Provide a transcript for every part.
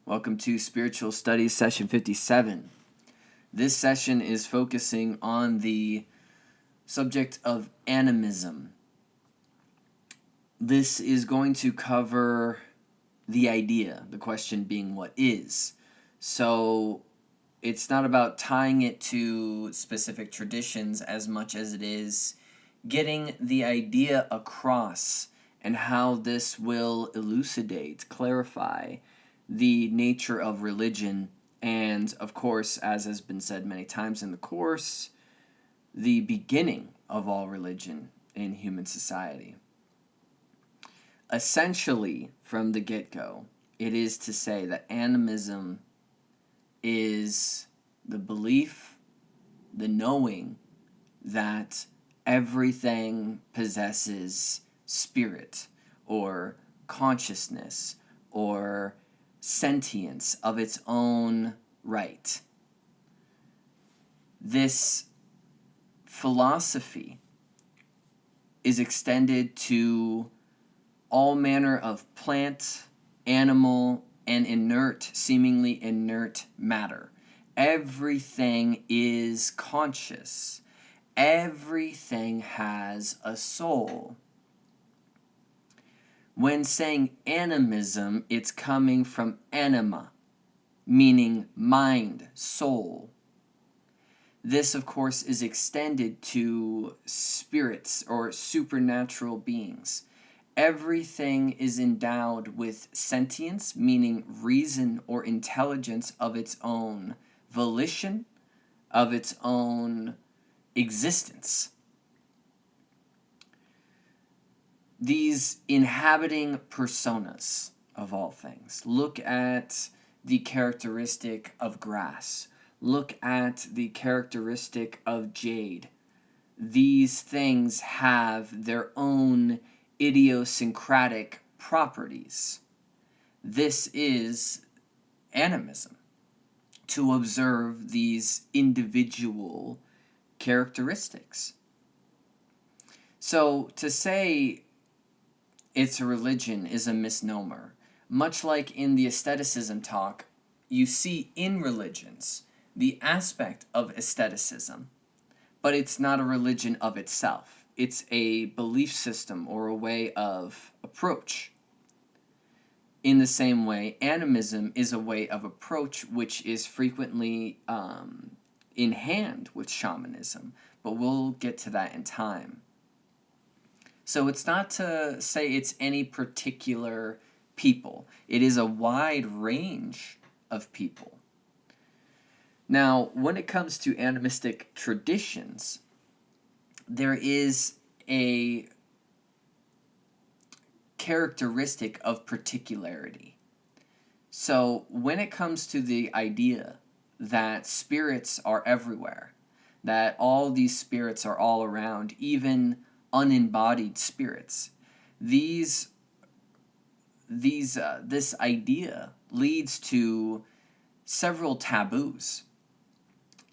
Welcome to Spiritual Studies Session 57. This session is focusing on the subject of animism. This is going to cover the idea, the question being what is. So it's not about tying it to specific traditions as much as it is getting the idea across and how this will elucidate, clarify the nature of religion, and of course, as has been said many times in the course, the beginning of all religion in human society. Essentially, from the get-go, it is to say that animism is the belief, the knowing that everything possesses spirit or consciousness or sentience of its own right. This philosophy is extended to all manner of plant, animal, and seemingly inert matter. Everything is conscious. Everything has a soul. When saying animism, it's coming from anima, meaning mind, soul. This, of course, is extended to spirits or supernatural beings. Everything is endowed with sentience, meaning reason or intelligence of its own volition, of its own existence. These inhabiting personas of all things. Look at the characteristic of grass. Look at the characteristic of jade. These things have their own idiosyncratic properties. This is animism, to observe these individual characteristics. So to say it's a religion is a misnomer. Much like in the aestheticism talk, you see in religions the aspect of aestheticism, but it's not a religion of itself. It's a belief system or a way of approach. In the same way, animism is a way of approach which is frequently in hand with shamanism, but we'll get to that in time. So it's not to say it's any particular people. It is a wide range of people. Now, when it comes to animistic traditions, there is a characteristic of particularity. So when it comes to the idea that spirits are everywhere, that all these spirits are all around, even unembodied spirits, this idea leads to several taboos.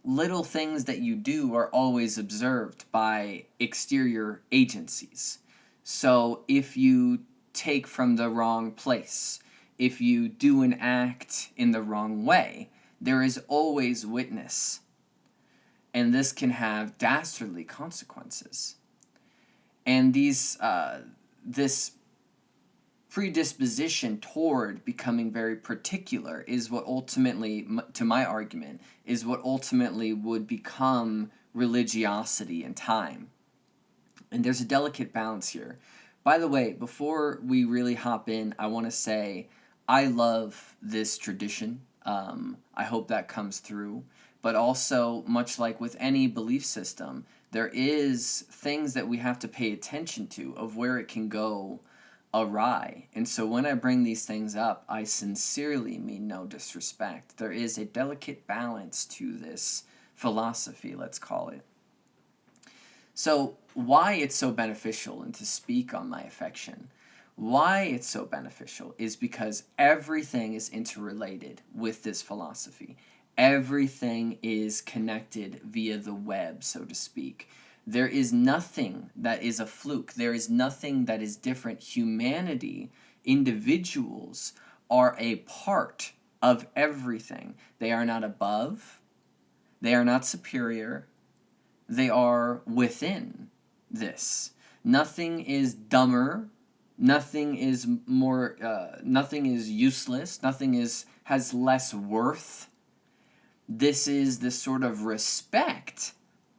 Little things that you do are always observed by exterior agencies. So if you take from the wrong place, if you do an act in the wrong way, there is always witness. And this can have dastardly consequences. And this predisposition toward becoming very particular is what ultimately, to my argument, is what ultimately would become religiosity in time. And there's a delicate balance here. By the way, before we really hop in, I want to say I love this tradition. I hope that comes through. But also, much like with any belief system, there is things that we have to pay attention to of where it can go awry. And so when I bring these things up, I sincerely mean no disrespect. There is a delicate balance to this philosophy, let's call it. So why it's so beneficial, and to speak on my affection, why it's so beneficial is because everything is interrelated with this philosophy. Everything is connected via the web, so to speak. There is nothing that is a fluke. There is nothing that is different. Humanity, individuals, are a part of everything. They are not above, they are not superior, they are within this. Nothing is dumber, nothing is more, nothing is useless, nothing has less worth. This is the sort of respect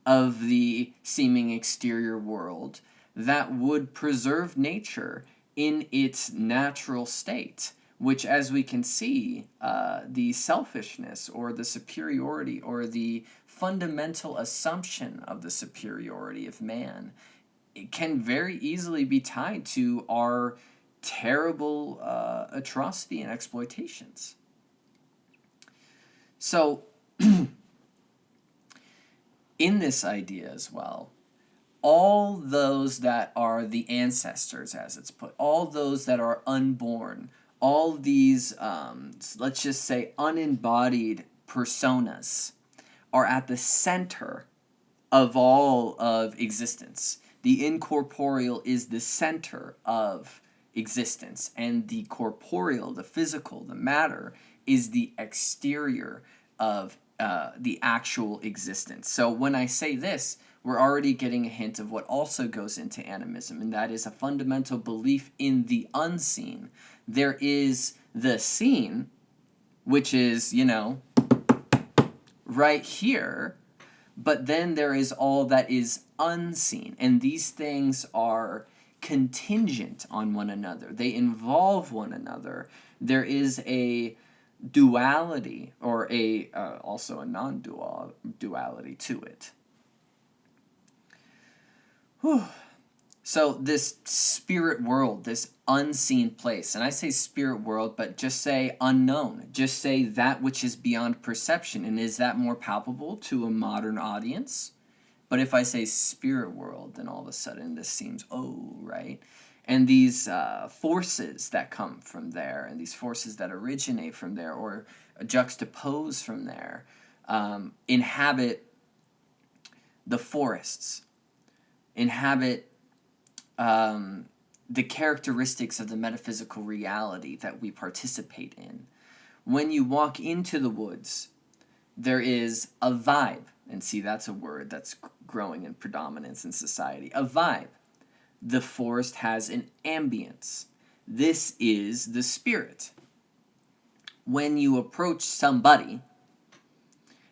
of the seeming exterior world that would preserve nature in its natural state, which, as we can see, the selfishness or the superiority or the fundamental assumption of the superiority of man, it can very easily be tied to our terrible atrocity and exploitations. So, in this idea as well, all those that are the ancestors, as it's put, all those that are unborn, all these, let's just say, unembodied personas are at the center of all of existence. The incorporeal is the center of existence, and the corporeal, the physical, the matter, is the exterior of the actual existence. So when I say this, we're already getting a hint of what also goes into animism, and that is a fundamental belief in the unseen. There is the seen, which is, right here, but then there is all that is unseen, and these things are contingent on one another. They involve one another. There is a duality, or also a non-duality to it. Whew. So this spirit world, this unseen place, and I say spirit world, but just say unknown, just say that which is beyond perception, and is that more palpable to a modern audience? But if I say spirit world, then all of a sudden this seems, right? And these forces that come from there, and these forces that originate from there, or juxtapose from there, inhabit the forests, inhabit the characteristics of the metaphysical reality that we participate in. When you walk into the woods, there is a vibe, and see, that's a word that's growing in predominance in society, a vibe. The forest has an ambience. This is the spirit. When you approach somebody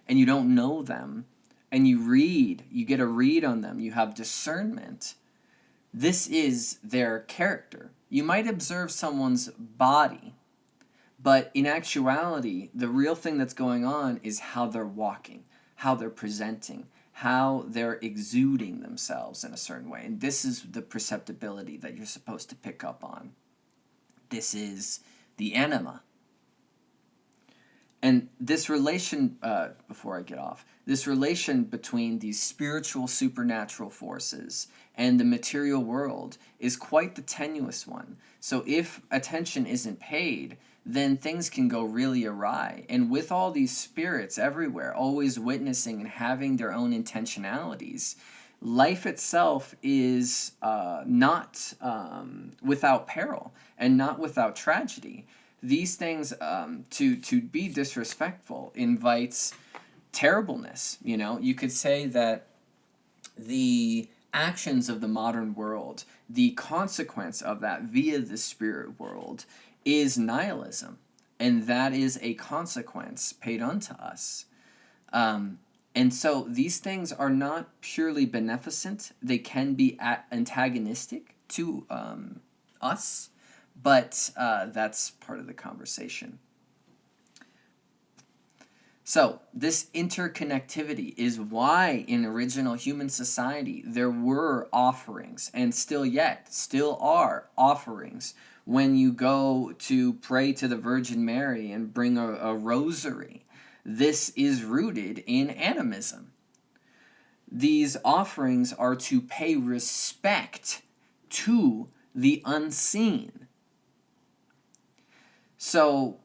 and you don't know them, and you get a read on them, you have discernment, this is their character. You might observe someone's body, but in actuality, the real thing that's going on is how they're walking, how they're presenting, how they're exuding themselves in a certain way. And this is the perceptibility that you're supposed to pick up on. This is the anima. And this relation, before I get off, this relation between these spiritual supernatural forces and the material world is quite the tenuous one. So if attention isn't paid, then things can go really awry. And with all these spirits everywhere, always witnessing and having their own intentionalities, life itself is not without peril and not without tragedy. These things, to be disrespectful, invites terribleness. You could say that the actions of the modern world, the consequence of that via the spirit world, is nihilism, and that is a consequence paid unto us. And so these things are not purely beneficent. They can be antagonistic to us, but that's part of the conversation. So this interconnectivity is why in original human society there were offerings, and still are offerings when you go to pray to the Virgin Mary and bring a rosary. This is rooted in animism. These offerings are to pay respect to the unseen. So,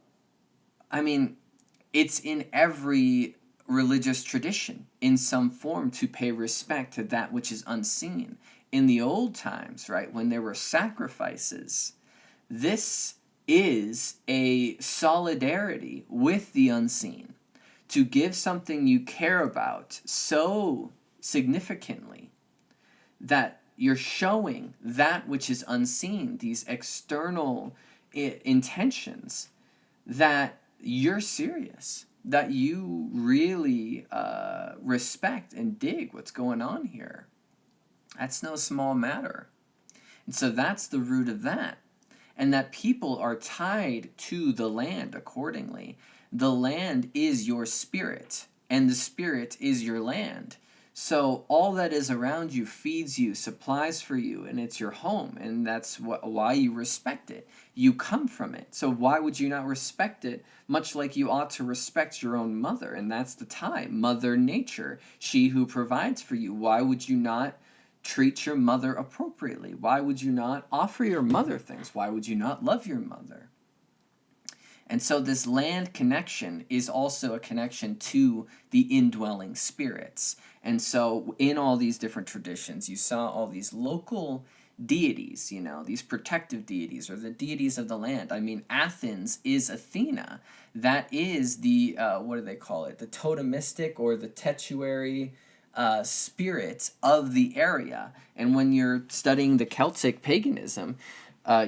it's in every religious tradition in some form to pay respect to that which is unseen. In the old times, right, when there were sacrifices, this is a solidarity with the unseen, to give something you care about so significantly that you're showing that which is unseen, these external intentions, that you're serious, that you really respect and dig what's going on here. That's no small matter. And so that's the root of that. And that people are tied to the land accordingly. The land is your spirit, and the spirit is your land. So all that is around you feeds you, supplies for you, and it's your home, and that's why you respect it. You come from it. So why would you not respect it, much like you ought to respect your own mother? And that's the tie. Mother Nature, she who provides for you. Why would you not treat your mother appropriately? Why would you not offer your mother things? Why would you not love your mother? And so this land connection is also a connection to the indwelling spirits. And so in all these different traditions, you saw all these local deities, you know, these protective deities, or the deities of the land. I mean, Athens is Athena. That is the, what do they call it? The totemistic or the tetuary spirit of the area. And when you're studying the Celtic paganism,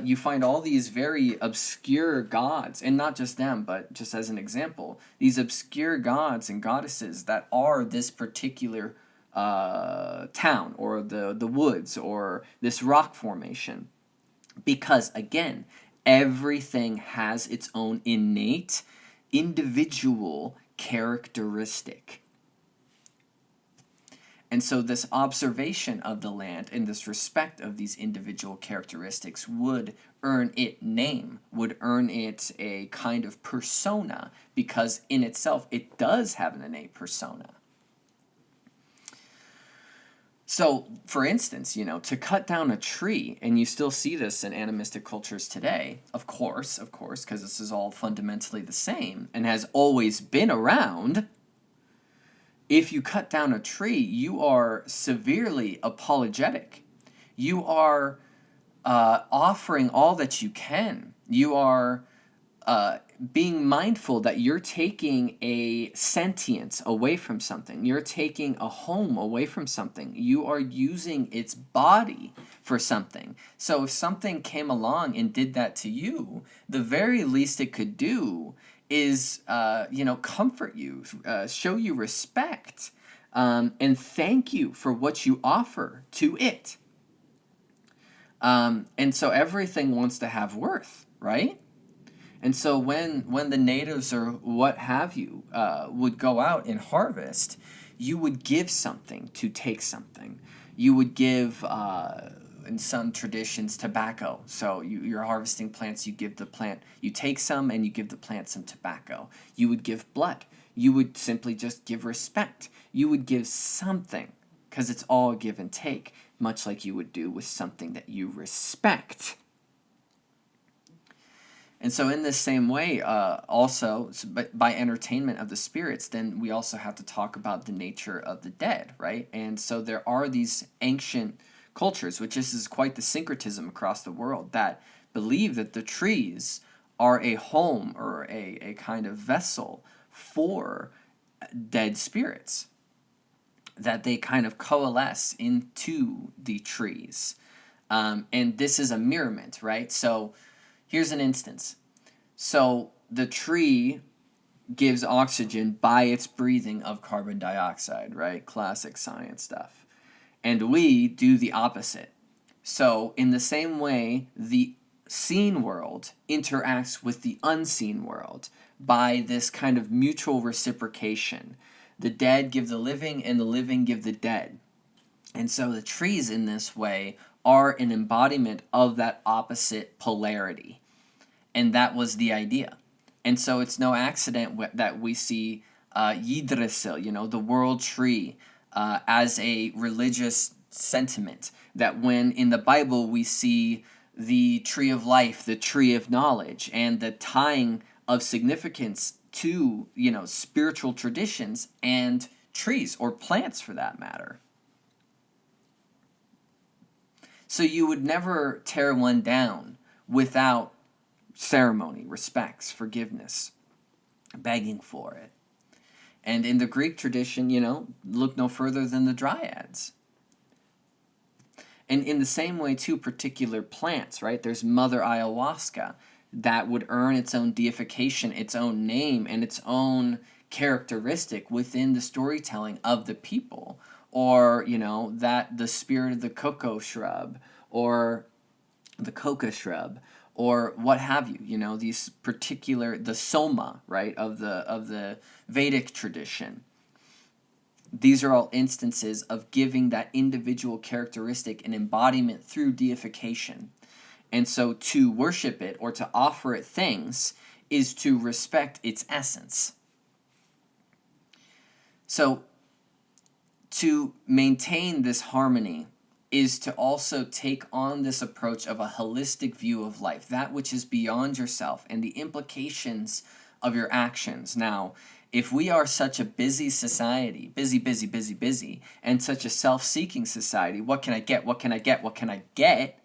you find all these very obscure gods, and not just them, but just as an example, these obscure gods and goddesses that are this particular town, or the woods, or this rock formation. Because, again, everything has its own innate, individual characteristic. And so this observation of the land and this respect of these individual characteristics would earn it name, would earn it a kind of persona, because in itself it does have an innate persona. So, for instance, you know, to cut down a tree, and you still see this in animistic cultures today, of course, because this is all fundamentally the same and has always been around. If you cut down a tree, you are severely apologetic. You are offering all that you can. You are being mindful that you're taking a sentience away from something. You're taking a home away from something. You are using its body for something. So if something came along and did that to you, the very least it could do is, comfort you, show you respect, and thank you for what you offer to it. And so everything wants to have worth, right? And so when the natives or what have you would go out and harvest, you would give something to take something. You would give, in some traditions, tobacco. So you're harvesting plants, you give the plant, you take some and you give the plant some tobacco. You would give blood. You would simply just give respect. You would give something, because it's all give and take, much like you would do with something that you respect. And so in this same way, also, by entertainment of the spirits, then we also have to talk about the nature of the dead, right? And so there are these ancient cultures, which is quite the syncretism across the world, that believe that the trees are a home or a kind of vessel for dead spirits, that they kind of coalesce into the trees. And this is a mirrorment, right? So here's an instance. So the tree gives oxygen by its breathing of carbon dioxide, right? Classic science stuff. And we do the opposite. So in the same way, the seen world interacts with the unseen world by this kind of mutual reciprocation. The dead give the living, and the living give the dead. And so the trees in this way are an embodiment of that opposite polarity. And that was the idea. And so it's no accident that we see Yggdrasil, the world tree, as a religious sentiment. That when in the Bible we see the tree of life, the tree of knowledge, and the tying of significance to, spiritual traditions and trees, or plants for that matter. So you would never tear one down without ceremony, respects, forgiveness, begging for it. And in the Greek tradition, look no further than the dryads. And in the same way, too, particular plants, right? There's Mother Ayahuasca that would earn its own deification, its own name, and its own characteristic within the storytelling of the people. Or, that the spirit of the cocoa shrub or the coca shrub or what have you, these particular, the soma, right, of the Vedic tradition. These are all instances of giving that individual characteristic an embodiment through deification. And so to worship it or to offer it things is to respect its essence. So to maintain this harmony is to also take on this approach of a holistic view of life, that which is beyond yourself and the implications of your actions. Now, if we are such a busy society, busy, and such a self-seeking society, what can I get,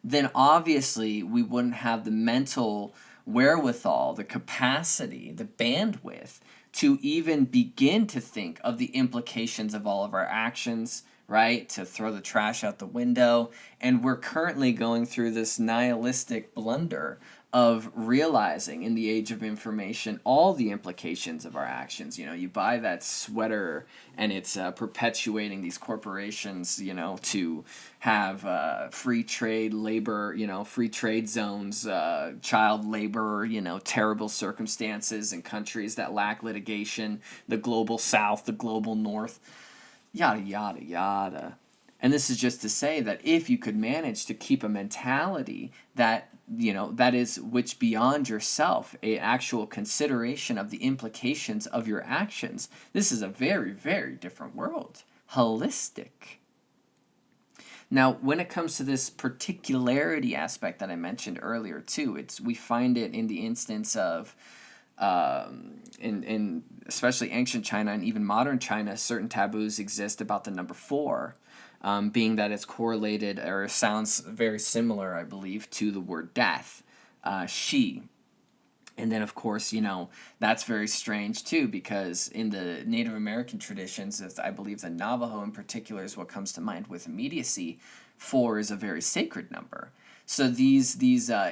then obviously we wouldn't have the mental wherewithal, the capacity, the bandwidth to even begin to think of the implications of all of our actions, right? To throw the trash out the window. And we're currently going through this nihilistic blunder of realizing in the age of information all the implications of our actions. You buy that sweater and it's perpetuating these corporations, to have free trade labor, free trade zones, child labor, terrible circumstances in countries that lack litigation, the global south, the global north, yada, yada, yada. And this is just to say that if you could manage to keep a mentality that, that is which beyond yourself, a actual consideration of the implications of your actions, this is a very, very different world. Holistic. Now, when it comes to this particularity aspect that I mentioned earlier too, we find it in the instance of in especially ancient China and even modern China, certain taboos exist about the number 4. Being that it's correlated or sounds very similar, I believe, to the word death, she. And then, of course, that's very strange, too, because in the Native American traditions, I believe the Navajo in particular is what comes to mind with immediacy, 4 is a very sacred number. So these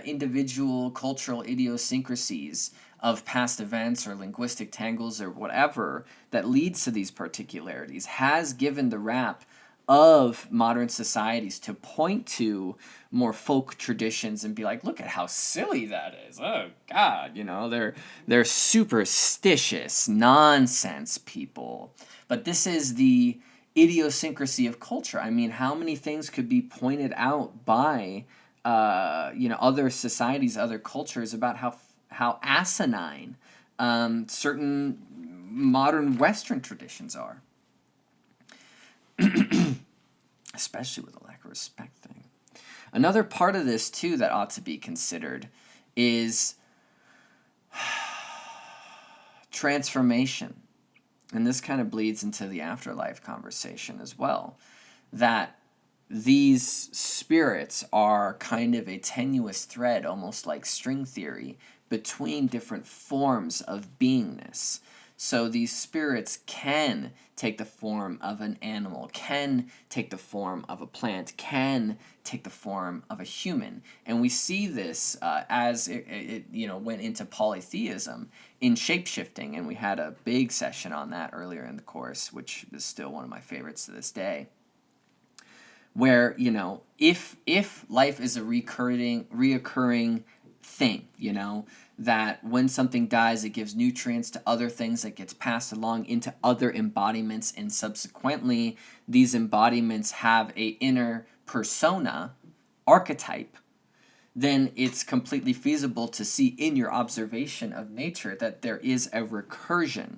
individual cultural idiosyncrasies of past events or linguistic tangles or whatever that leads to these particularities has given the rap of modern societies to point to more folk traditions and be like, look at how silly that is. Oh God, they're superstitious nonsense people. But this is the idiosyncrasy of culture. I mean, how many things could be pointed out by other societies, other cultures about how asinine certain modern Western traditions are. Especially with the lack of respect thing. Another part of this, too, that ought to be considered is transformation. And this kind of bleeds into the afterlife conversation as well. That these spirits are kind of a tenuous thread, almost like string theory, between different forms of beingness. So these spirits can take the form of an animal, can take the form of a plant, can take the form of a human. And we see this as it went into polytheism in shapeshifting, and we had a big session on that earlier in the course, which is still one of my favorites to this day. Where, if life is a reoccurring thing, that when something dies, it gives nutrients to other things that gets passed along into other embodiments, and subsequently these embodiments have a inner persona, archetype, then it's completely feasible to see in your observation of nature that there is a recursion,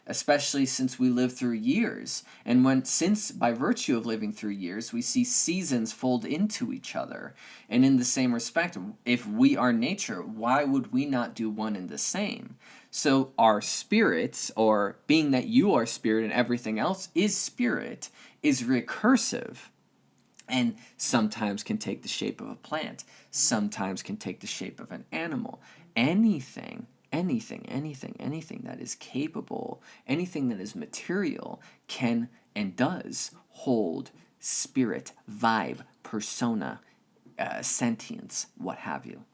especially since we live through years. And since by virtue of living through years, we see seasons fold into each other. And in the same respect, if we are nature, why would we not do one and the same? So our spirits, or being that you are spirit and everything else is spirit, is recursive. and sometimes can take the shape of a plant, sometimes can take the shape of an animal. Anything, anything that is capable, anything that is material can and does hold spirit, vibe, persona, sentience, what have you.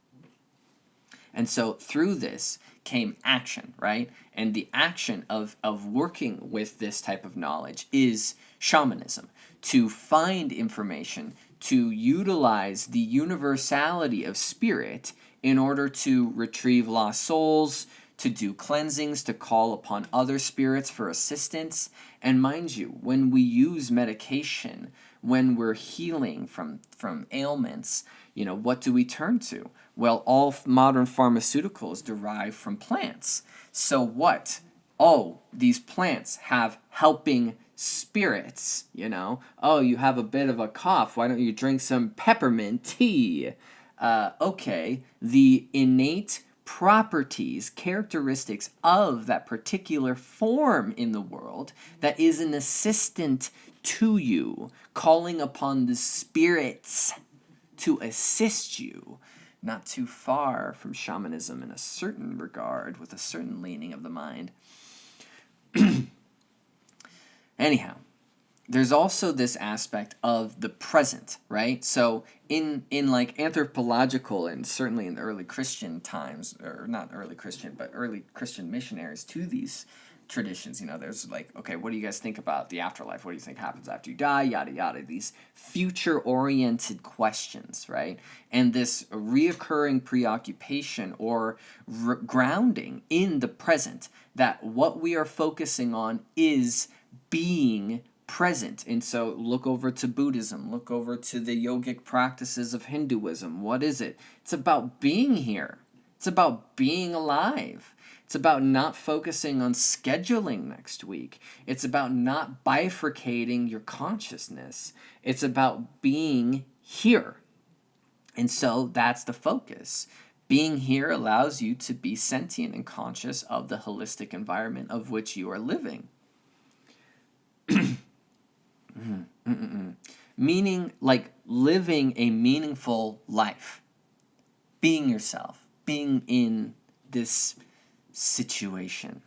And so through this came action, right? And the action of working with this type of knowledge is shamanism, to find information, to utilize the universality of spirit in order to retrieve lost souls, to do cleansings, to call upon other spirits for assistance. And mind you, when we use medication, when we're healing from ailments, what do we turn to? Well, all modern pharmaceuticals derive from plants. So what? Oh, these plants have helping spirits, Oh, you have a bit of a cough. Why don't you drink some peppermint tea? Okay, the innate properties, characteristics of that particular form in the world that is an assistant to you, calling upon the spirits to assist you. Not too far from shamanism in a certain regard, with a certain leaning of the mind. Anyhow, there's also this aspect of the present, right? So in like anthropological, and certainly in the early Christian times, or not early Christian, but early Christian missionaries to these traditions, there's like, okay, what do you guys think about the afterlife? What do you think happens after you die? Yada yada. These future-oriented questions, right? And this reoccurring preoccupation or grounding in the present, that what we are focusing on is being present. And so look over to Buddhism, look over to the yogic practices of Hinduism. What is it? It's about being here. It's about being alive. It's about not focusing on scheduling next week. It's about not bifurcating your consciousness. It's about being here. And so that's the focus. Being here allows you to be sentient and conscious of the holistic environment of which you are living. Meaning, like living a meaningful life. Being yourself. Being in this situation.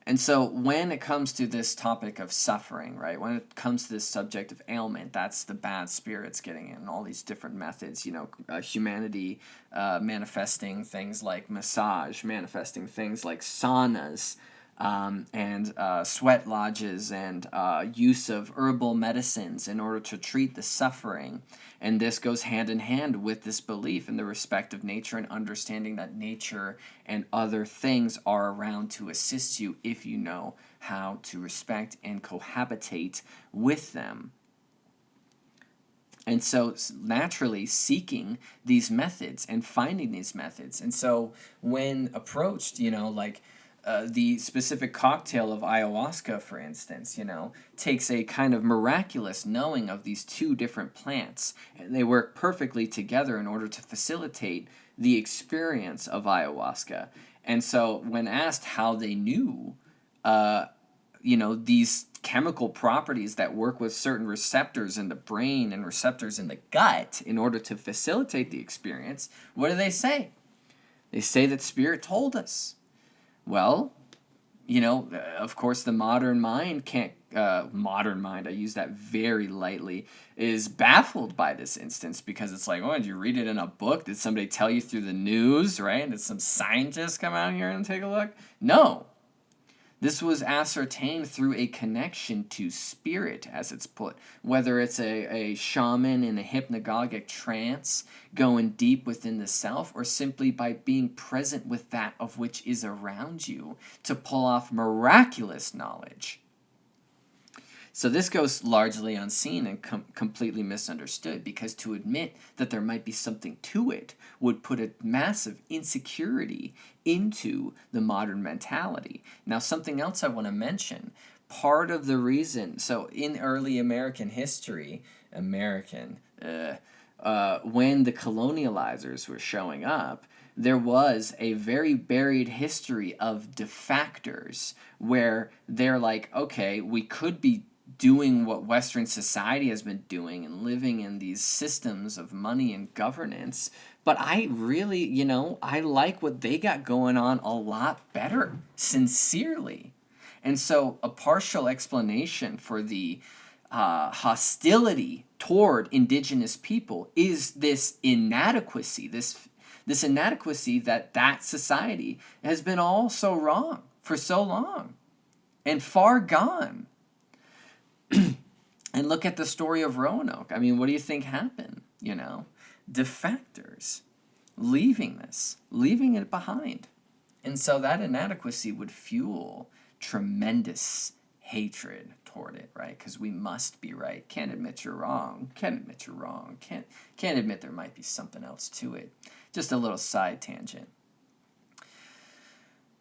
And so when it comes to this topic of suffering, right, when it comes to this subject of ailment, that's the bad spirits getting in all these different methods, humanity manifesting things like massage, manifesting things like saunas, and sweat lodges, and use of herbal medicines in order to treat the suffering. And this goes hand in hand with this belief in the respect of nature and understanding that nature and other things are around to assist you if you know how to respect and cohabitate with them. And so naturally seeking these methods and finding these methods. And so when approached, the specific cocktail of ayahuasca, for instance, takes a kind of miraculous knowing of these two different plants, and they work perfectly together in order to facilitate the experience of ayahuasca. And so when asked how they knew, these chemical properties that work with certain receptors in the brain and receptors in the gut in order to facilitate the experience, what do they say? They say that Spirit told us. Well, of course, the modern mind can't, modern mind, I use that very lightly, is baffled by this instance because it's like, oh, did you read it in a book? Did somebody tell you through the news, right? Did some scientists come out here and take a look? No. This was ascertained through a connection to spirit, as it's put. Whether it's a shaman in a hypnagogic trance, going deep within the self, or simply by being present with that of which is around you to pull off miraculous knowledge. So this goes largely unseen and completely misunderstood, because to admit that there might be something to it would put a massive insecurity into the modern mentality. Now, something else I want to mention, part of the reason, so in early American history, when the colonializers were showing up, there was a very buried history of defectors where they're like, okay, we could be doing what Western society has been doing and living in these systems of money and governance. But I really, I like what they got going on a lot better, sincerely. And so a partial explanation for the hostility toward indigenous people is this inadequacy, this inadequacy that society has been all so wrong for so long and far gone. And look at the story of Roanoke. I mean, what do you think happened? Defectors leaving it behind. And so that inadequacy would fuel tremendous hatred toward it, right? Because we must be right. Can't admit you're wrong. Can't admit you're wrong. Can't admit there might be something else to it. Just a little side tangent.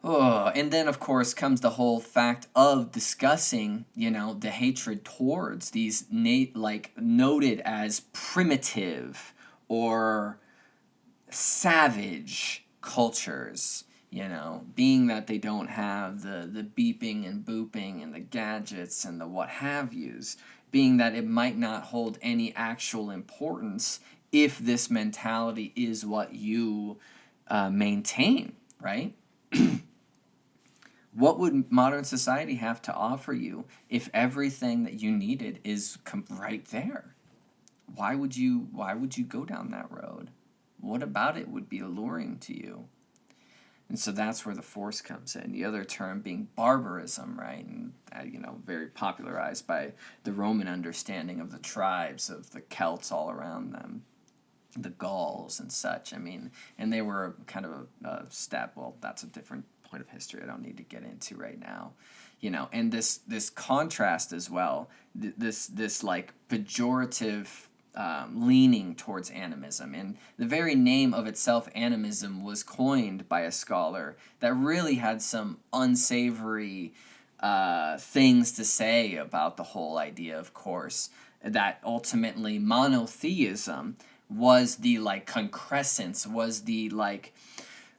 Oh, and then of course comes the whole fact of discussing, the hatred towards these noted as primitive or savage cultures, being that they don't have the beeping and booping and the gadgets and the what have yous, being that it might not hold any actual importance if this mentality is what you maintain, right? What would modern society have to offer you if everything that you needed is right there? Why would you go down that road? What about it would be alluring to you? And so that's where the force comes in. The other term being barbarism, right? And very popularized by the Roman understanding of the tribes of the Celts all around them, the Gauls and such. I mean, and they were kind of a step. Well, that's a different point of history I don't need to get into right now. And this contrast as well, this like pejorative leaning towards animism. And the very name of itself, animism, was coined by a scholar that really had some unsavory things to say about the whole idea, of course, that ultimately monotheism was the concrescence, was the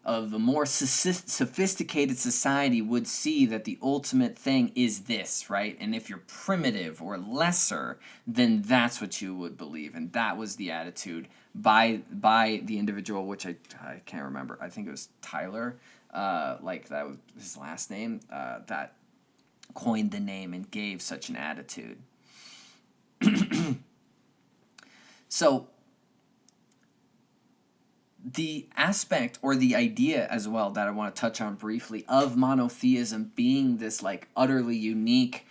of a more sophisticated society would see that the ultimate thing is this, right? And if you're primitive or lesser, then that's what you would believe. And that was the attitude by the individual, which I can't remember. I think it was Tyler, that was his last name, that coined the name and gave such an attitude. So the aspect or the idea as well that I want to touch on briefly of monotheism being this utterly unique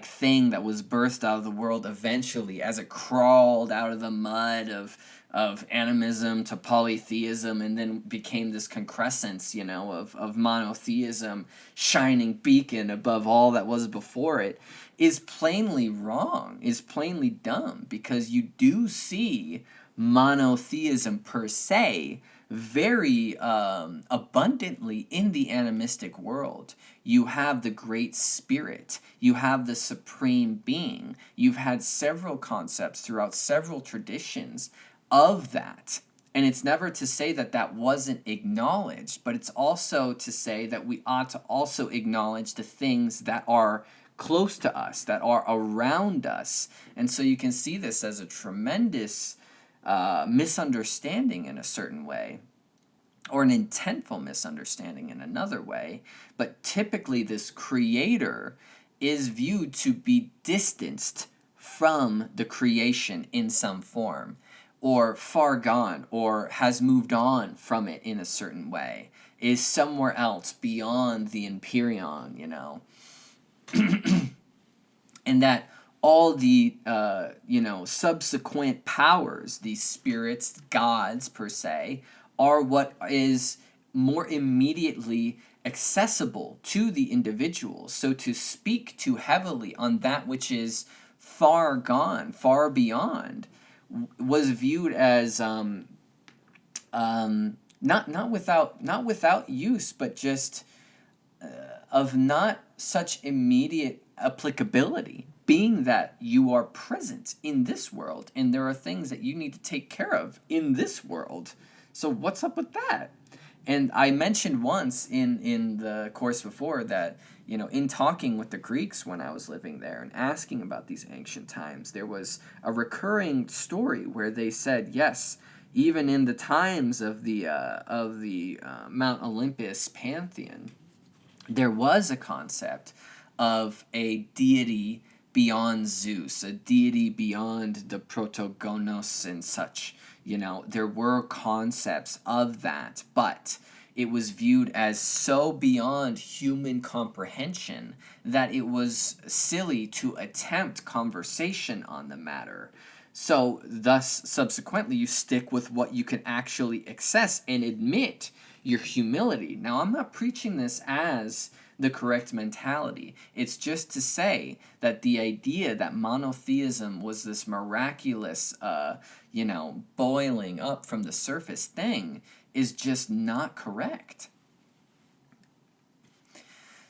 thing that was birthed out of the world eventually as it crawled out of the mud of animism to polytheism and then became this concrescence, of monotheism, shining beacon above all that was before it, is plainly wrong, is plainly dumb, because you do see monotheism per se very abundantly in the animistic world. You have the Great Spirit, you have the Supreme Being. You've had several concepts throughout several traditions of that. And it's never to say that that wasn't acknowledged, but it's also to say that we ought to also acknowledge the things that are close to us, that are around us. And so you can see this as a tremendous misunderstanding in a certain way, or an intentful misunderstanding in another way. But typically this creator is viewed to be distanced from the creation in some form, or far gone, or has moved on from it in a certain way, is somewhere else beyond the Empyrean, and that all the subsequent powers, these spirits, gods per se, are what is more immediately accessible to the individual. So to speak too heavily on that which is far gone, far beyond, was viewed as not without use, but just of not such immediate applicability, being that you are present in this world and there are things that you need to take care of in this world. So what's up with that? And I mentioned once in the course before that, in talking with the Greeks when I was living there and asking about these ancient times, there was a recurring story where they said, yes, even in the times of the Mount Olympus pantheon, there was a concept of a deity beyond Zeus, a deity beyond the protogonos and such. There were concepts of that, but it was viewed as so beyond human comprehension that it was silly to attempt conversation on the matter. So, thus, subsequently, you stick with what you can actually access and admit your humility. Now, I'm not preaching this as the correct mentality. It's just to say that the idea that monotheism was this miraculous, boiling up from the surface thing is just not correct.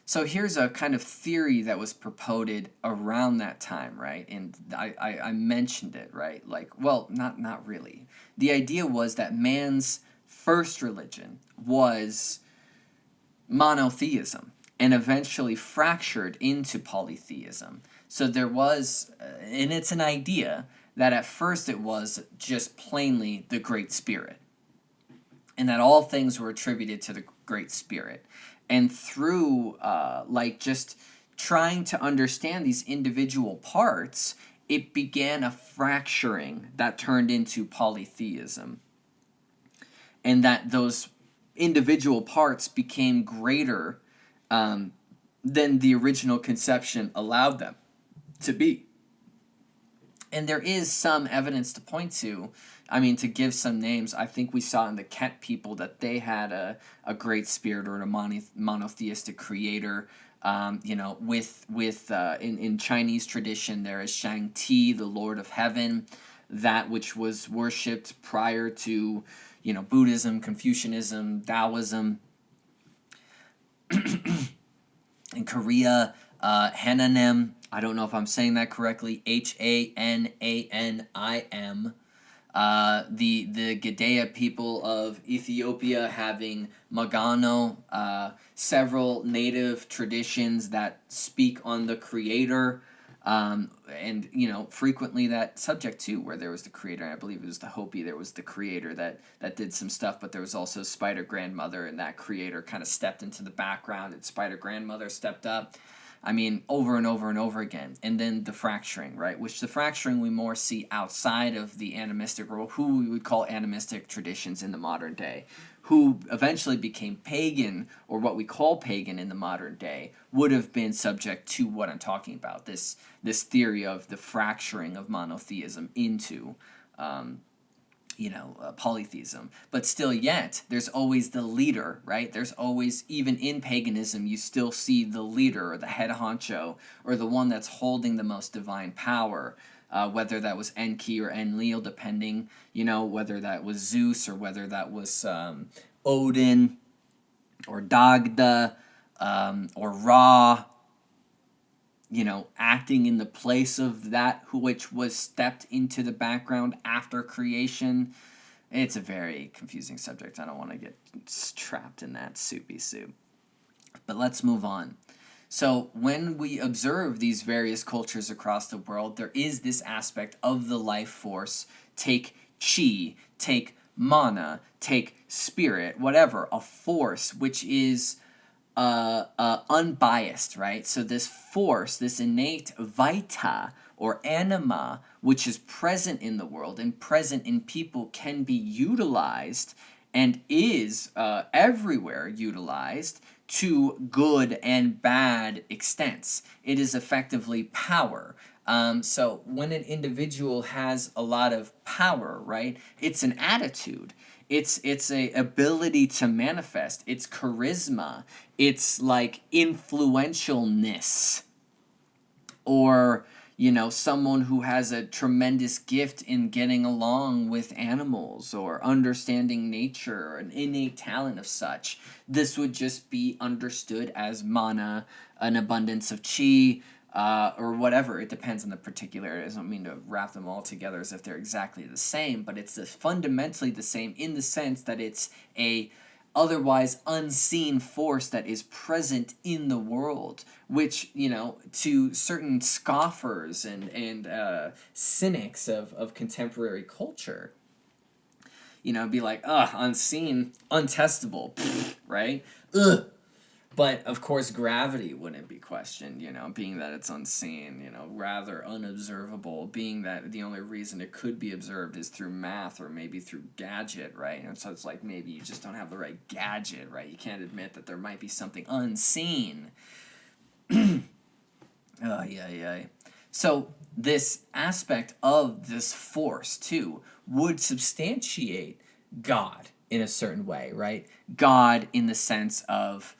So here's a kind of theory that was propounded around that time, right? And I mentioned it, right? Like, well, not really. The idea was that man's first religion was monotheism and eventually fractured into polytheism. So there was, and it's an idea that at first it was just plainly the Great Spirit, and that all things were attributed to the Great Spirit. And through just trying to understand these individual parts, it began a fracturing that turned into polytheism. And that those individual parts became greater than the original conception allowed them to be. And there is some evidence to point to. I mean, to give some names, I think we saw in the Ket people that they had a great spirit or a monotheistic creator. In Chinese tradition, there is Shang-Ti, the Lord of Heaven, that which was worshipped prior to, Buddhism, Confucianism, Taoism. In Korea, Hananim, I don't know if I'm saying that correctly, Hananim. The Gadea people of Ethiopia having Magano, several native traditions that speak on the creator, and frequently that subject too, where there was the creator, and I believe it was the Hopi, there was the creator that did some stuff, but there was also Spider Grandmother, and that creator kind of stepped into the background, and Spider Grandmother stepped up. I mean, over and over and over again. And then the fracturing, right? Which the fracturing we more see outside of the animistic, or who we would call animistic traditions in the modern day, who eventually became pagan, or what we call pagan in the modern day, would have been subject to what I'm talking about, this theory of the fracturing of monotheism into polytheism. But still yet, there's always the leader, right? There's always, even in paganism, you still see the leader, or the head honcho, or the one that's holding the most divine power, whether that was Enki or Enlil, depending, whether that was Zeus, or whether that was Odin, or Dagda, or Ra, acting in the place of that which was stepped into the background after creation. It's a very confusing subject. I don't want to get trapped in that soupy soup. But let's move on. So when we observe these various cultures across the world, there is this aspect of the life force. Take chi, take mana, take spirit, whatever, a force which is unbiased, right? So this force, this innate vita or anima, which is present in the world and present in people, can be utilized and is everywhere utilized to good and bad extents. It is effectively power. So when an individual has a lot of power, right, it's an attitude. It's a ability to manifest. It's charisma. It's like influentialness. Or, someone who has a tremendous gift in getting along with animals or understanding nature, or an innate talent of such. This would just be understood as mana, an abundance of chi, or whatever. It depends on the particular areas. I don't mean to wrap them all together as if they're exactly the same, but it's fundamentally the same in the sense that it's a otherwise unseen force that is present in the world, which, to certain scoffers and cynics of contemporary culture, be like, ugh, unseen, untestable, right? Ugh. But, of course, gravity wouldn't be questioned, being that it's unseen, rather unobservable, being that the only reason it could be observed is through math or maybe through gadget, right? And so it's like maybe you just don't have the right gadget, right? You can't admit that there might be something unseen. Yeah. So this aspect of this force, too, would substantiate God in a certain way, right? God in the sense of,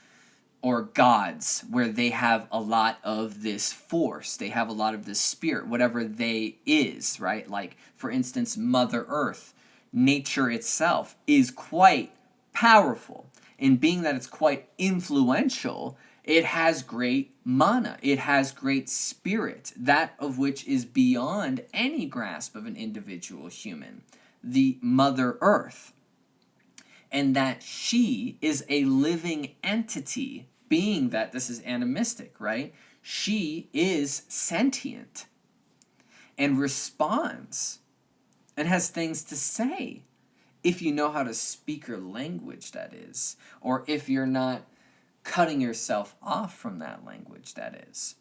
or gods, where they have a lot of this force, they have a lot of this spirit, whatever they is, right? Like, for instance, Mother Earth, nature itself is quite powerful. And being that it's quite influential, it has great mana, it has great spirit, that of which is beyond any grasp of an individual human, the Mother Earth. And that she is a living entity, being that this is animistic, right? She is sentient and responds and has things to say, if you know how to speak her language, that is, or if you're not cutting yourself off from that language, that is.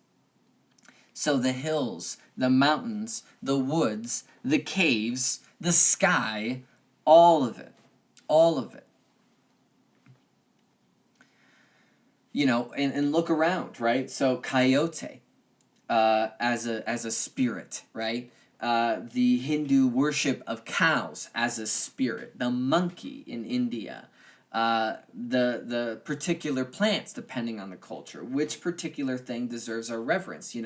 So the hills, the mountains, the woods, the caves, the sky, all of it. And look around, right? So coyote, as a spirit, right? The Hindu worship of cows as a spirit. The monkey in India. The particular plants, depending on the culture. Which particular thing deserves our reverence?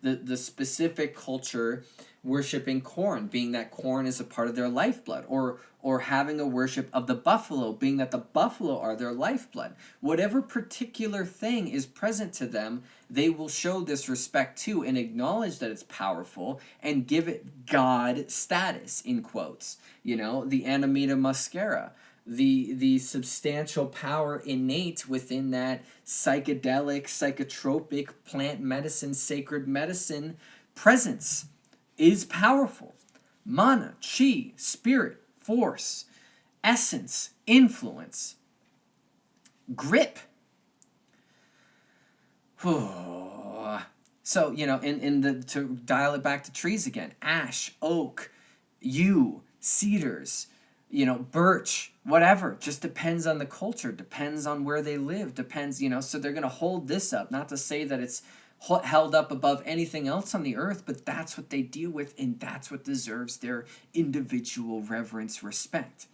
The specific culture worshiping corn, being that corn is a part of their lifeblood, or having a worship of the buffalo, being that the buffalo are their lifeblood. Whatever particular thing is present to them, they will show this respect to and acknowledge that it's powerful and give it God status, in quotes. The Amanita muscaria, the substantial power innate within that psychedelic, psychotropic, plant medicine, sacred medicine presence is powerful. Mana, chi, spirit, force, essence, influence, grip. So, to dial it back to trees again, ash, oak, yew, cedars, birch, whatever, just depends on the culture, depends on where they live, depends, so they're going to hold this up, not to say that it's held up above anything else on the earth, but that's what they deal with, and that's what deserves their individual reverence, respect.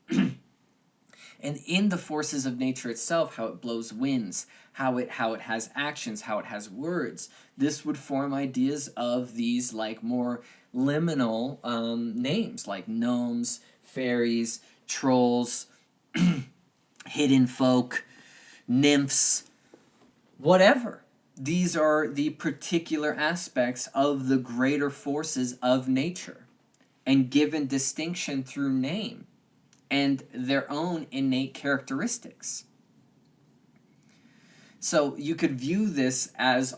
And in the forces of nature itself, how it blows winds, how it has actions, how it has words, this would form ideas of these like more liminal names, like gnomes, fairies, trolls, hidden folk, nymphs, whatever. These are the particular aspects of the greater forces of nature, and given distinction through name and their own innate characteristics. So you could view this as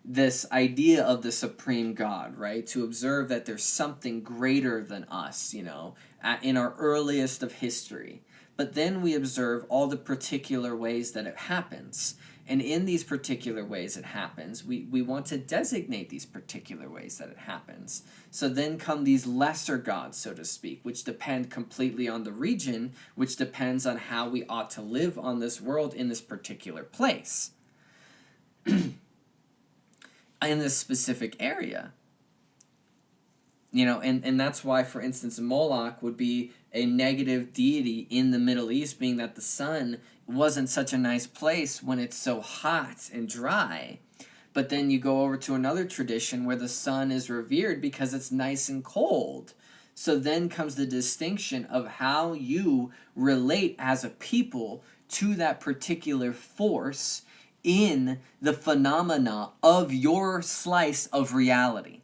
this idea of the supreme God, right? To observe that there's something greater than us, in our earliest of history. But then we observe all the particular ways that it happens. And in these particular ways it happens, we want to designate these particular ways that it happens. So then come these lesser gods, so to speak, which depend completely on the region, which depends on how we ought to live on this world in this particular place. In this specific area. And that's why, for instance, Moloch would be a negative deity in the Middle East, being that the sun wasn't such a nice place when it's so hot and dry. But then you go over to another tradition where the sun is revered because it's nice and cold. So then comes the distinction of how you relate as a people to that particular force in the phenomena of your slice of reality.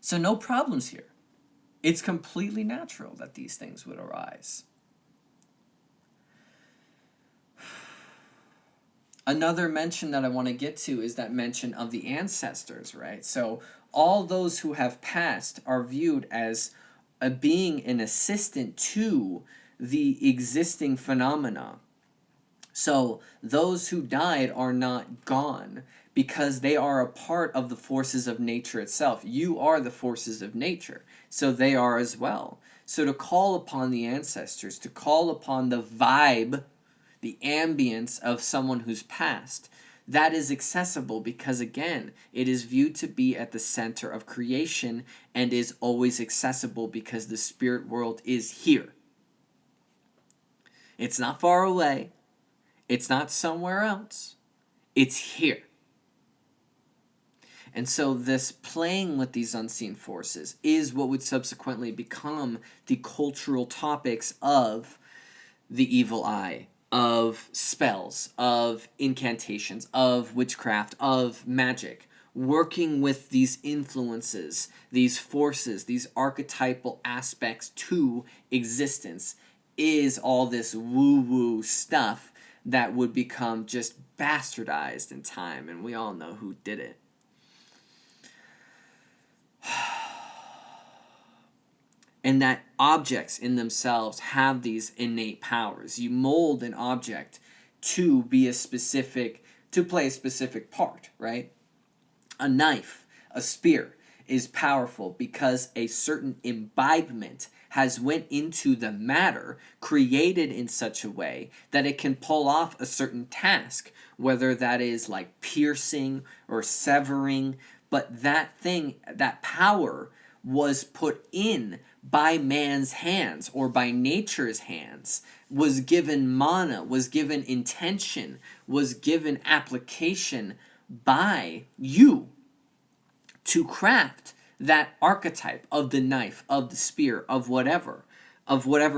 So no problems here. It's completely natural that these things would arise. Another mention that I want to get to is that mention of the ancestors, right? So all those who have passed are viewed as being an assistant to the existing phenomena. So those who died are not gone because they are a part of the forces of nature itself. You are the forces of nature, so they are as well. So to call upon the ancestors, to call upon the vibe, the ambience of someone who's passed, that is accessible because, again, it is viewed to be at the center of creation and is always accessible because the spirit world is here. It's not far away. It's not somewhere else. It's here. And so this playing with these unseen forces is what would subsequently become the cultural topics of the evil eye, of spells, of incantations, of witchcraft, of magic. Working with these influences, these forces, these archetypal aspects to existence is all this woo-woo stuff that would become just bastardized in time, and we all know who did it. And that objects in themselves have these innate powers. You mold an object to be to play a specific part, right? A knife, a spear is powerful because a certain imbibement has went into the matter, created in such a way that it can pull off a certain task, whether that is like piercing or severing, but that thing, that power was put in by man's hands or by nature's hands, was given mana, was given intention, was given application by you to craft that archetype of the knife, of the spear, of whatever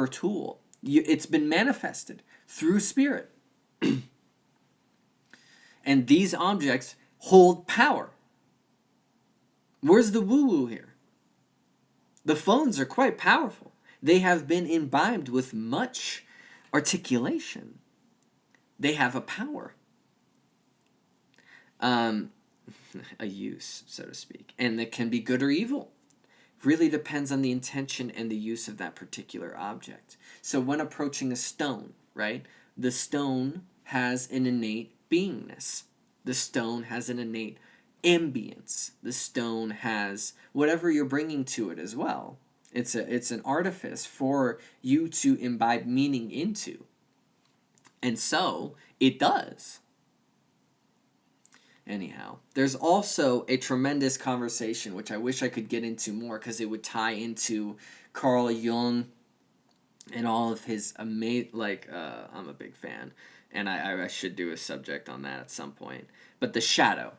tool. It's been manifested through spirit. And these objects hold power. Where's the woo-woo here? The phones are quite powerful. They have been imbibed with much articulation. They have a power. A use, so to speak. And it can be good or evil. Really depends on the intention and the use of that particular object. So when approaching a stone, right, the stone has an innate beingness. The stone has an innate ambience. The stone has whatever you're bringing to it as well. It's an artifice for you to imbibe meaning into. And so it does. Anyhow, there's also a tremendous conversation, which I wish I could get into more because it would tie into Carl Jung and all of his amazing, I'm a big fan, and I should do a subject on that at some point. But the shadow.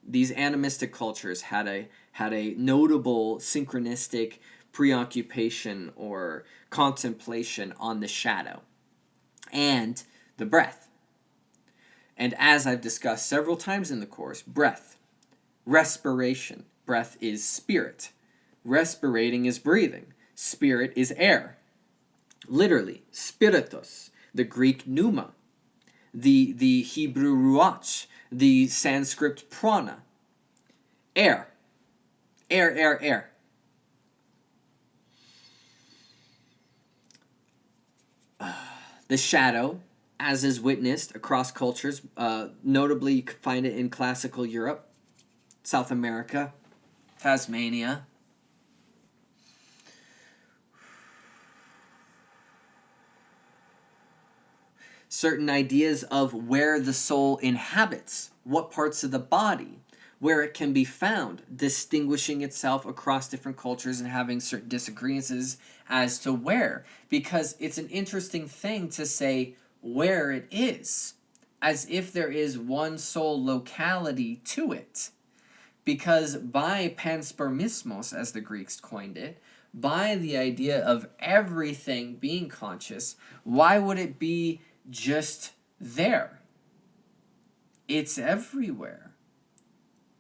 These animistic cultures had a notable synchronistic preoccupation or contemplation on the shadow and the breath. And as I've discussed several times in the course, breath, respiration. Breath is spirit. Respirating is breathing. Spirit is air. Literally, spiritus, the Greek pneuma, the Hebrew ruach, the Sanskrit prana. Air. Air, air, air. The shadow, as is witnessed across cultures, notably you can find it in classical Europe, South America, Tasmania. Certain ideas of where the soul inhabits, what parts of the body, where it can be found, distinguishing itself across different cultures and having certain disagreements as to where. Because it's an interesting thing to say where it is, as if there is one sole locality to it. Because by panspermismos, as the Greeks coined it, by the idea of everything being conscious, why would it be just there? It's everywhere.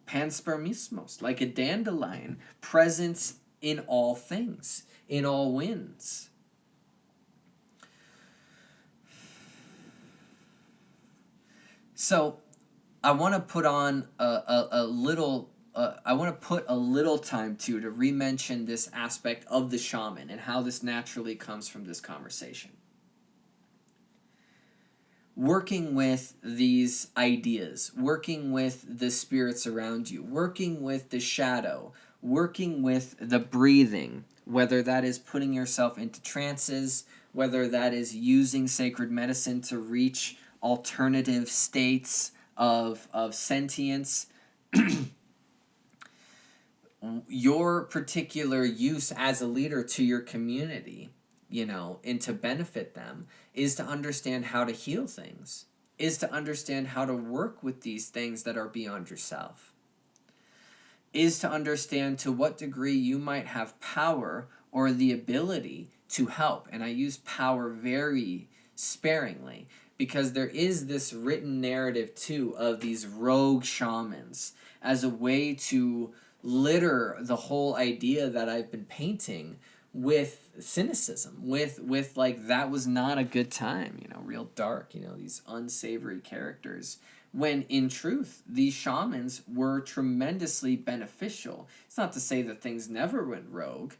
Panspermismos, like a dandelion, presence in all things, in all winds. So I want to put on a little, I want to put a little time to re-mention this aspect of the shaman and how this naturally comes from this conversation. Working with these ideas, working with the spirits around you, working with the shadow, working with the breathing, whether that is putting yourself into trances, whether that is using sacred medicine to reach alternative states of sentience, your particular use as a leader to your community, and to benefit them, is to understand how to heal things, is to understand how to work with these things that are beyond yourself, is to understand to what degree you might have power or the ability to help. And I use power very sparingly, because there is this written narrative too of these rogue shamans as a way to litter the whole idea that I've been painting with cynicism, with like, that was not a good time, real dark, these unsavory characters, when in truth these shamans were tremendously beneficial. It's not to say that things never went rogue,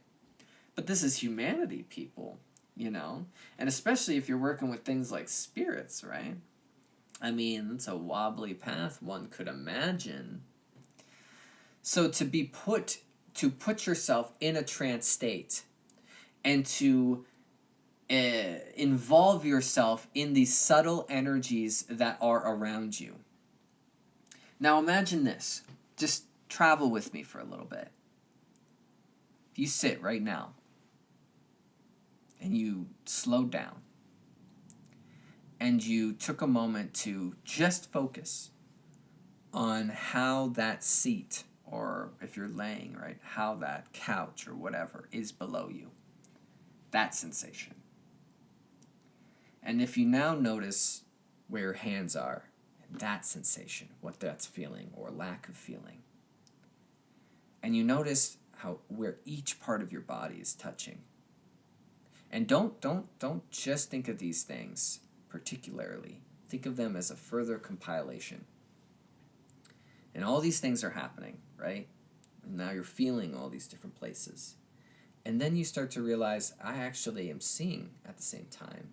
but this is humanity, people, and especially if you're working with things like spirits, right? I mean, it's a wobbly path, one could imagine. So to put yourself in a trance state and to involve yourself in these subtle energies that are around you. Now imagine this. Just travel with me for a little bit. If you sit right now and you slowed down and you took a moment to just focus on how that seat, or if you're laying, right, how that couch or whatever is below you, that sensation. And if you now notice where your hands are, that sensation, what that's feeling or lack of feeling, and you notice where each part of your body is touching. And don't just think of these things particularly. Think of them as a further compilation. And all these things are happening, right? And now you're feeling all these different places. And then you start to realize, I actually am seeing at the same time.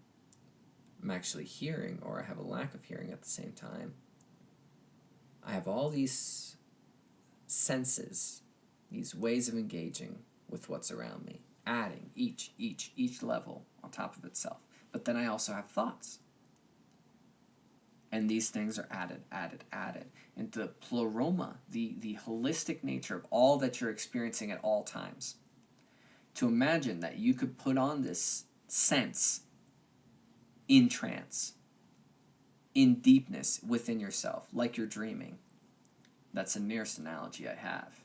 I'm actually hearing, or I have a lack of hearing at the same time. I have all these senses, these ways of engaging with what's around me, adding each level on top of itself. But then I also have thoughts. And these things are added. And the pleroma, the holistic nature of all that you're experiencing at all times. To imagine that you could put on this sense in trance, in deepness within yourself, like you're dreaming. That's the nearest analogy I have.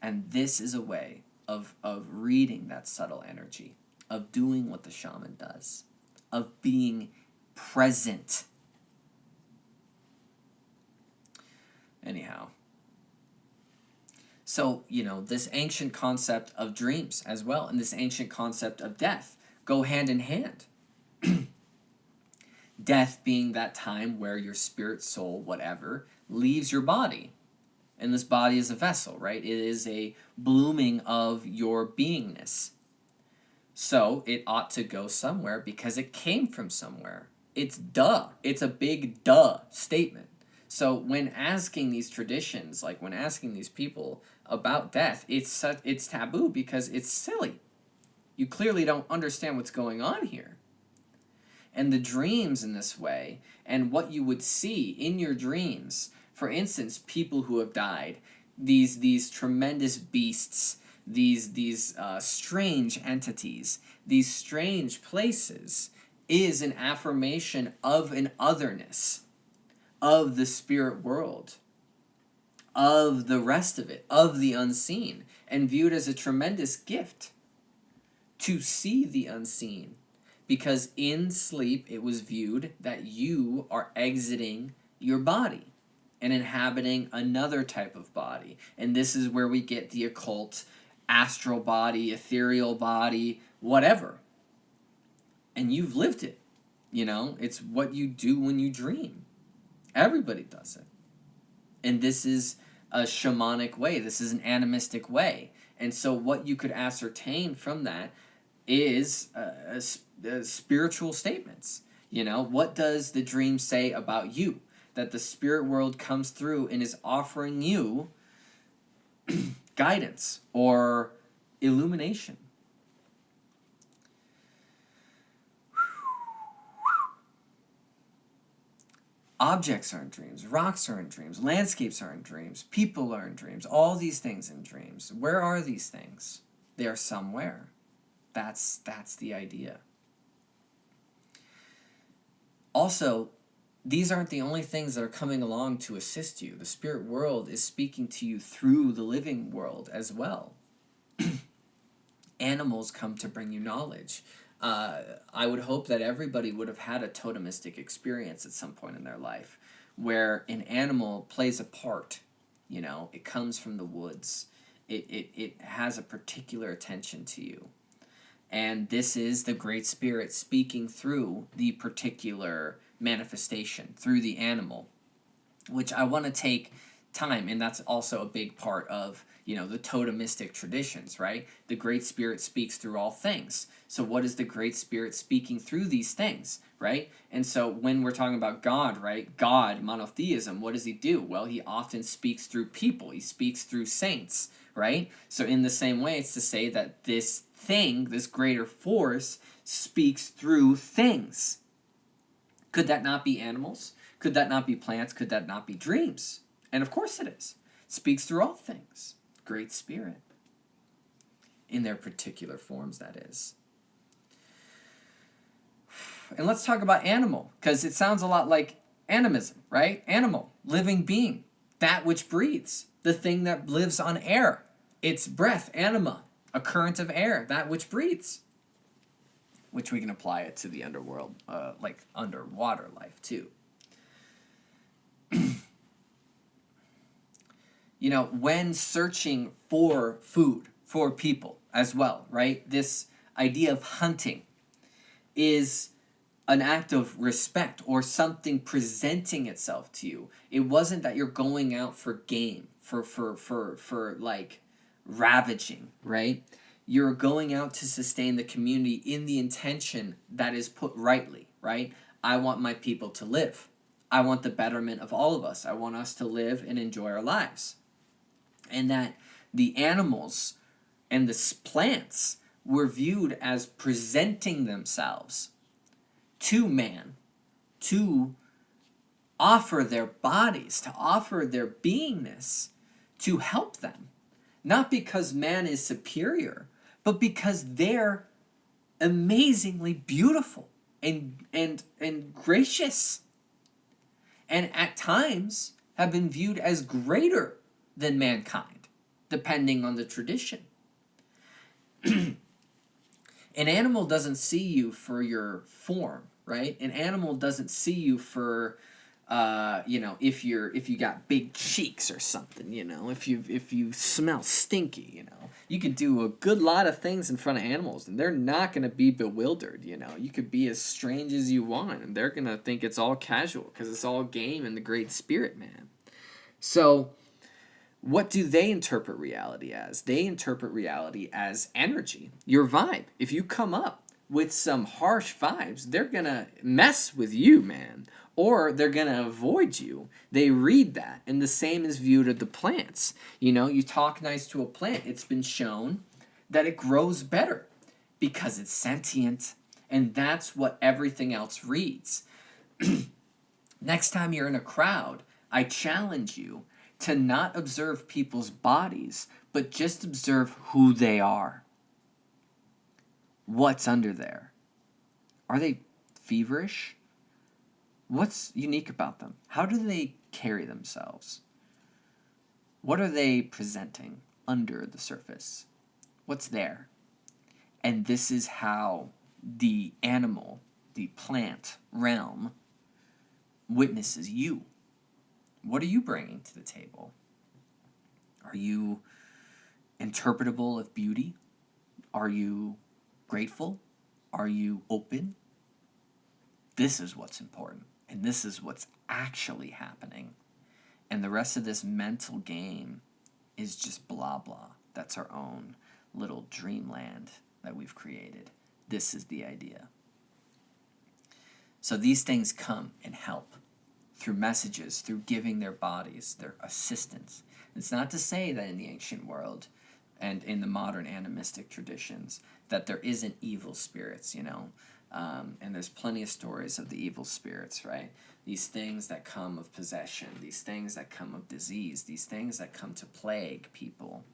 And this is a way of reading that subtle energy, of doing what the shaman does, of being present. Anyhow. So, this ancient concept of dreams as well, and this ancient concept of death go hand in hand. Death being that time where your spirit, soul, whatever, leaves your body. And this body is a vessel, right? It is a blooming of your beingness. So it ought to go somewhere because it came from somewhere. It's duh. It's a big duh statement. So when asking these traditions, like when asking these people about death, it's taboo because it's silly. You clearly don't understand what's going on here. And the dreams in this way, and what you would see in your dreams, for instance, people who have died, these tremendous beasts, these strange entities, these strange places, is an affirmation of an otherness, of the spirit world, of the rest of it, of the unseen, and viewed as a tremendous gift to see the unseen. Because in sleep, it was viewed that you are exiting your body and inhabiting another type of body. And this is where we get the occult, astral body, ethereal body, whatever. And you've lived it. It's what you do when you dream. Everybody does it. And this is a shamanic way. This is an animistic way. And so what you could ascertain from that is spiritual statements. You know, what does the dream say about you? That the spirit world comes through and is offering you guidance or illumination. Objects are in dreams, rocks are in dreams, landscapes are in dreams, people are in dreams, all these things in dreams. Where are these things? They are somewhere. That's the idea. Also, these aren't the only things that are coming along to assist you. The spirit world is speaking to you through the living world as well. Animals come to bring you knowledge. I would hope that everybody would have had a totemistic experience at some point in their life where an animal plays a part. You know, it comes from the woods. It has a particular attention to you. And this is the Great Spirit speaking through the particular manifestation, through the animal, which I want to take time, and that's also a big part of, you know, the totemistic traditions, right? The Great Spirit speaks through all things. So what is the Great Spirit speaking through these things, right? And so when we're talking about God, right? God, monotheism, what does he do? Well, he often speaks through people. He speaks through saints, right? So in the same way, it's to say that this thing, this greater force, speaks through things. Could that not be animals? Could that not be plants? Could that not be dreams? And of course it is. It speaks through all things. Great Spirit. In their particular forms, that is. And let's talk about animal, because it sounds a lot like animism, right? Animal, living being, that which breathes, the thing that lives on air. Its breath, anima, a current of air, that which breathes. Which we can apply it to the underworld, like underwater life too. You know, when searching for food, for people as well, right? This idea of hunting is an act of respect or something presenting itself to you. It wasn't that you're going out for game, for like ravaging, right? You're going out to sustain the community in the intention that is put rightly, right? I want my people to live. I want the betterment of all of us. I want us to live and enjoy our lives. And that the animals and the plants were viewed as presenting themselves to man, to offer their bodies, to offer their beingness, to help them. Not because man is superior, but because they're amazingly beautiful and gracious. And at times have been viewed as greater than mankind, depending on the tradition. An animal doesn't see you for your form, right? An animal doesn't see you for, you know, if you got big cheeks or something, you know, if you smell stinky, you know, you could do a good lot of things in front of animals, and they're not gonna be bewildered, you know. You could be as strange as you want, and they're gonna think it's all casual because it's all game and the Great Spirit, man. So, what do they interpret reality as? They interpret reality as energy, your vibe. If you come up with some harsh vibes, they're going to mess with you, man. Or they're going to avoid you. They read that. And the same is viewed of the plants. You know, you talk nice to a plant. It's been shown that it grows better because it's sentient. And that's what everything else reads. Next time you're in a crowd, I challenge you to not observe people's bodies, but just observe who they are. What's under there? Are they feverish? What's unique about them? How do they carry themselves? What are they presenting under the surface? What's there? And this is how the animal, the plant realm, witnesses you. What are you bringing to the table? Are you interpretable of beauty? Are you grateful? Are you open? This is what's important. And this is what's actually happening. And the rest of this mental game is just blah blah. That's our own little dreamland that we've created. This is the idea. So these things come and help through messages, through giving their bodies, their assistance. It's not to say that in the ancient world and in the modern animistic traditions that there isn't evil spirits, you know. And there's plenty of stories of the evil spirits, right? These things that come of possession, these things that come of disease, these things that come to plague people.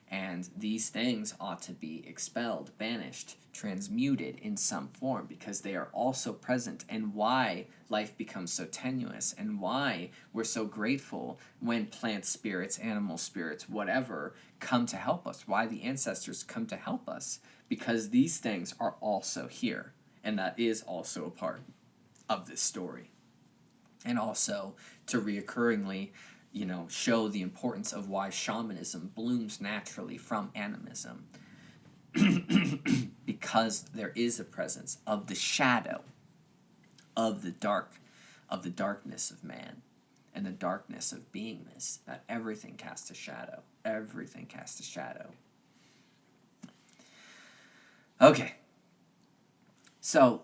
And these things ought to be expelled, banished, transmuted in some form, because they are also present, and why life becomes so tenuous, and why we're so grateful when plant spirits, animal spirits, whatever, come to help us, why the ancestors come to help us, because these things are also here, and that is also a part of this story. And also to reoccurringly, you know, show the importance of why shamanism blooms naturally from animism. Because there is a presence of the shadow of the darkness of man and the darkness of beingness, that everything casts a shadow. Everything casts a shadow. Okay. So,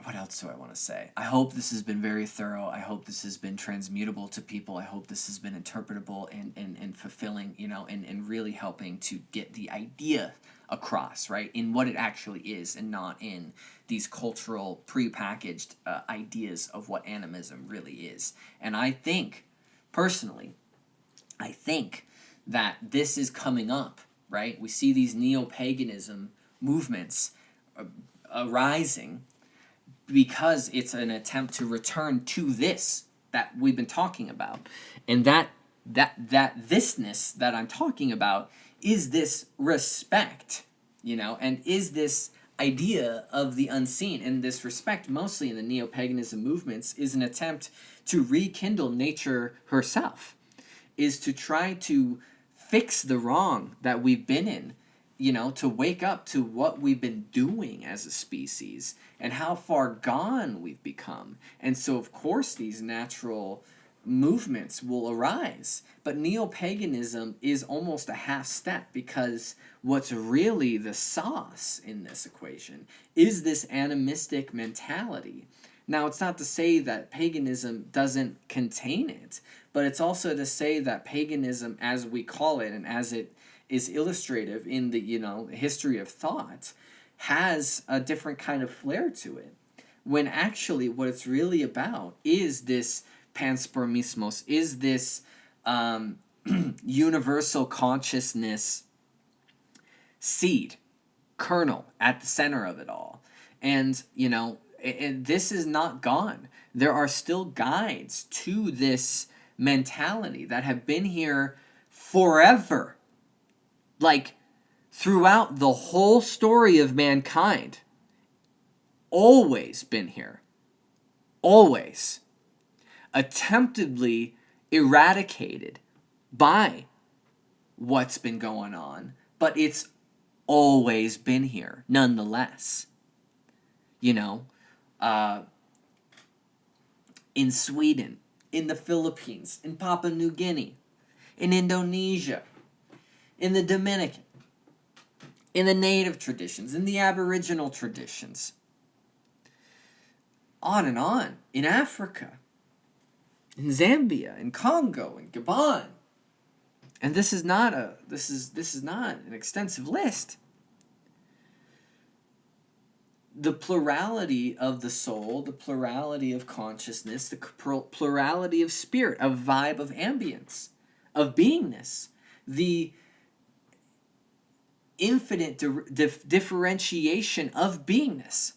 what else do I want to say? I hope this has been very thorough. I hope this has been transmutable to people. I hope this has been interpretable and fulfilling, you know, and really helping to get the idea across, right, in what it actually is, and not in these cultural prepackaged ideas of what animism really is. And I think, personally, that this is coming up, right? We see these neo-paganism movements arising because it's an attempt to return to this that we've been talking about. And that thisness that I'm talking about is this respect, you know, and is this idea of the unseen. And this respect, mostly in the neo-paganism movements, is an attempt to rekindle nature herself, is to try to fix the wrong that we've been in, you know, to wake up to what we've been doing as a species and how far gone we've become. And so, of course, these natural movements will arise. But neo-paganism is almost a half step, because what's really the sauce in this equation is this animistic mentality. Now, it's not to say that paganism doesn't contain it, but it's also to say that paganism, as we call it and as it is illustrative in the, you know, history of thought, has a different kind of flair to it, when actually what it's really about is this panspermismos, is this universal consciousness seed, kernel at the center of it all. And, you know, this is not gone. There are still guides to this mentality that have been here forever. Like, throughout the whole story of mankind, always been here. Always. Attemptedly eradicated by what's been going on, but it's always been here, nonetheless. You know, in Sweden, in the Philippines, in Papua New Guinea, in Indonesia, in the Dominican, in the native traditions, in the aboriginal traditions, on, in Africa, in Zambia, in Congo, in Gabon. And this is not an extensive list. The plurality of the soul, the plurality of consciousness, the plurality of spirit, of vibe, of ambience, of beingness, the infinite differentiation of beingness.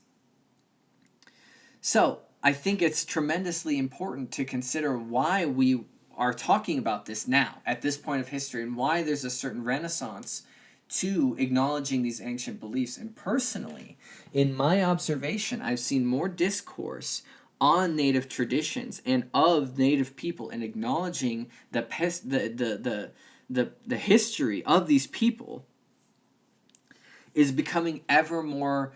So, I think it's tremendously important to consider why we are talking about this now, at this point of history, and why there's a certain renaissance to acknowledging these ancient beliefs. And personally, in my observation, I've seen more discourse on native traditions and of native people, and acknowledging the history of these people is becoming ever more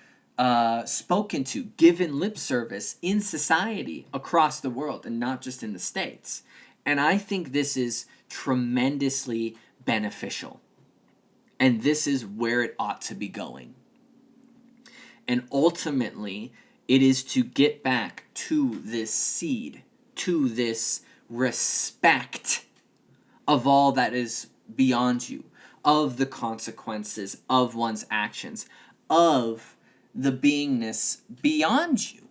spoken to, given lip service in society across the world and not just in the States. And I think this is tremendously beneficial. And this is where it ought to be going. And ultimately, it is to get back to this seed, to this respect of all that is beyond you, of the consequences of one's actions, of the beingness beyond you,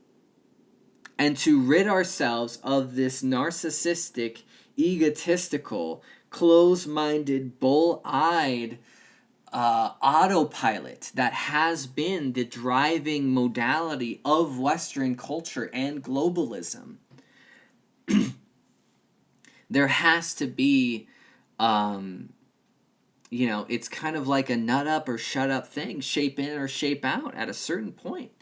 and to rid ourselves of this narcissistic, egotistical, close-minded, bull-eyed autopilot that has been the driving modality of Western culture and globalism. There has to be, it's kind of like a nut up or shut up thing, shape in or shape out at a certain point.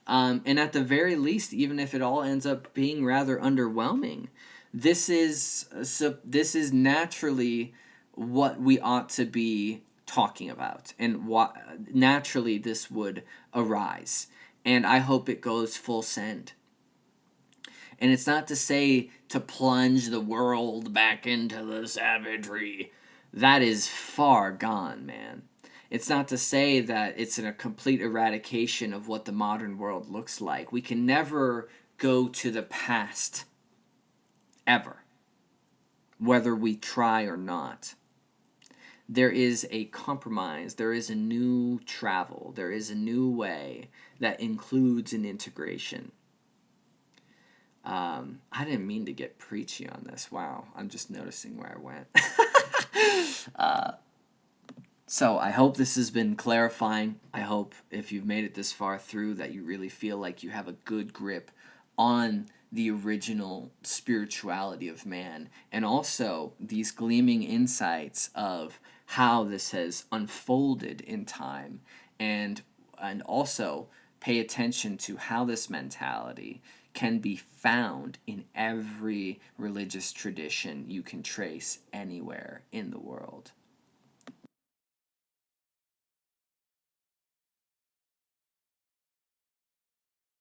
And at the very least, even if it all ends up being rather underwhelming, this is naturally what we ought to be talking about, and what naturally this would arise. And I hope it goes full send. And it's not to say to plunge the world back into the savagery. That is far gone, man. It's not to say that it's a complete eradication of what the modern world looks like. We can never go to the past, ever, whether we try or not. There is a compromise, there is a new travel, there is a new way that includes an integration. I didn't mean to get preachy on this. Wow, I'm just noticing where I went. So I hope this has been clarifying. I hope if you've made it this far through that you really feel like you have a good grip on the original spirituality of man, and also these gleaming insights of how this has unfolded in time, and also pay attention to how this mentality can be found in every religious tradition you can trace anywhere in the world.